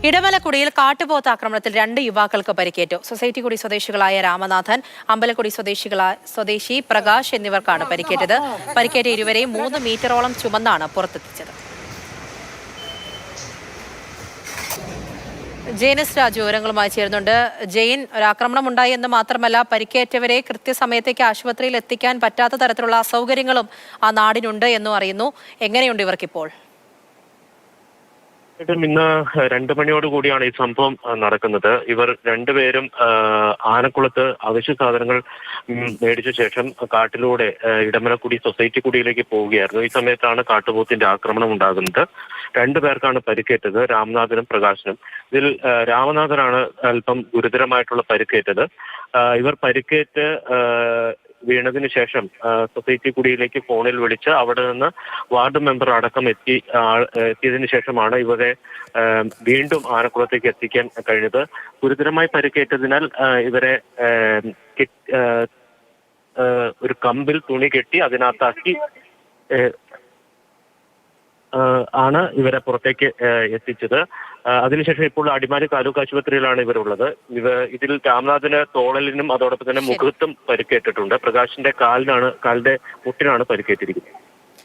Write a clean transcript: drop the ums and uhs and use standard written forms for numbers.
ഇടമലക്കുടിയിൽ കാട്ടുപോത്ത് ആക്രമണത്തിൽ 2 യുവാക്കൾക്ക് പരിക്കേറ്റു. സൊസൈറ്റിക്കുടി സ്വദേശികളായ രാമനാഥൻ, അമ്പലക്കുടി സ്വദേശി പ്രകാശ് എന്നിവർക്കാണ് പരിക്കേറ്റത്. പരിക്കേറ്റ ഇരുവരെയും 3 മീറ്ററോളം ചുമന്നാണ് പുറത്തെത്തിച്ചത്. ജെയിനിസ് രാജു വിവരങ്ങളുമായി ചേരുന്നുണ്ട്. ജെയിൻ, ഒരാക്രമണം ഉണ്ടായി എന്ന് മാത്രമല്ല, പരിക്കേറ്റവരെ കൃത്യസമയത്തേക്ക് ആശുപത്രിയിൽ എത്തിക്കാൻ പറ്റാത്ത തരത്തിലുള്ള അസൗകര്യങ്ങളും ആ നാടിനുണ്ട് എന്നും അറിയുന്നു. എങ്ങനെയുണ്ട് ഇവർക്കിപ്പോൾ? ഇന്ന് 2 മണിയോട് കൂടിയാണ് ഈ സംഭവം നടക്കുന്നത്. ഇവർ രണ്ടുപേരും ആനക്കുളത്ത് അവശ്യ സാധനങ്ങൾ മേടിച്ച ശേഷം കാട്ടിലൂടെ ഇടമലക്കുടി സൊസൈറ്റി കുടിയിലേക്ക് പോവുകയായിരുന്നു. ഈ സമയത്താണ് കാട്ടുപോത്തിന്റെ ആക്രമണം ഉണ്ടാകുന്നത്. 2 പേർക്കാണ് പരിക്കേറ്റത്, രാമനാഥനും പ്രകാശനും. ഇതിൽ രാമനാഥനാണ് അല്പം ഗുരുതരമായിട്ടുള്ള പരിക്കേറ്റത്. ഇവർ പരിക്കേറ്റ് വീണതിന് ശേഷം സൊസൈറ്റി കുടിയിലേക്ക് ഫോണിൽ വിളിച്ച് അവിടെ നിന്ന് വാർഡ് മെമ്പർ അടക്കം എത്തിയതിനു ശേഷമാണ് ഇവരെ വീണ്ടും ആനക്കുളത്തേക്ക് എത്തിക്കാൻ കഴിഞ്ഞത്. ഗുരുതരമായി പരിക്കേറ്റതിനാൽ ഇവരെ ഒരു കമ്പിൽ തുണി കെട്ടി അതിനകത്താക്കി ആണ് ഇവരെ പുറത്തേക്ക് എത്തിച്ചത്. അതിനുശേഷം ഇപ്പോൾ അടിമാലി താലൂക്ക് ആശുപത്രിയിലാണ് ഇവരുള്ളത്. ഇതിൽ രാമനാഥന് തോളലിനും അതോടൊപ്പം തന്നെ മുഖത്തും പരിക്കേറ്റിട്ടുണ്ട്. പ്രകാശിന്റെ കാലിന്റെ മുട്ടിനാണ് പരിക്കേറ്റിരിക്കുന്നത്.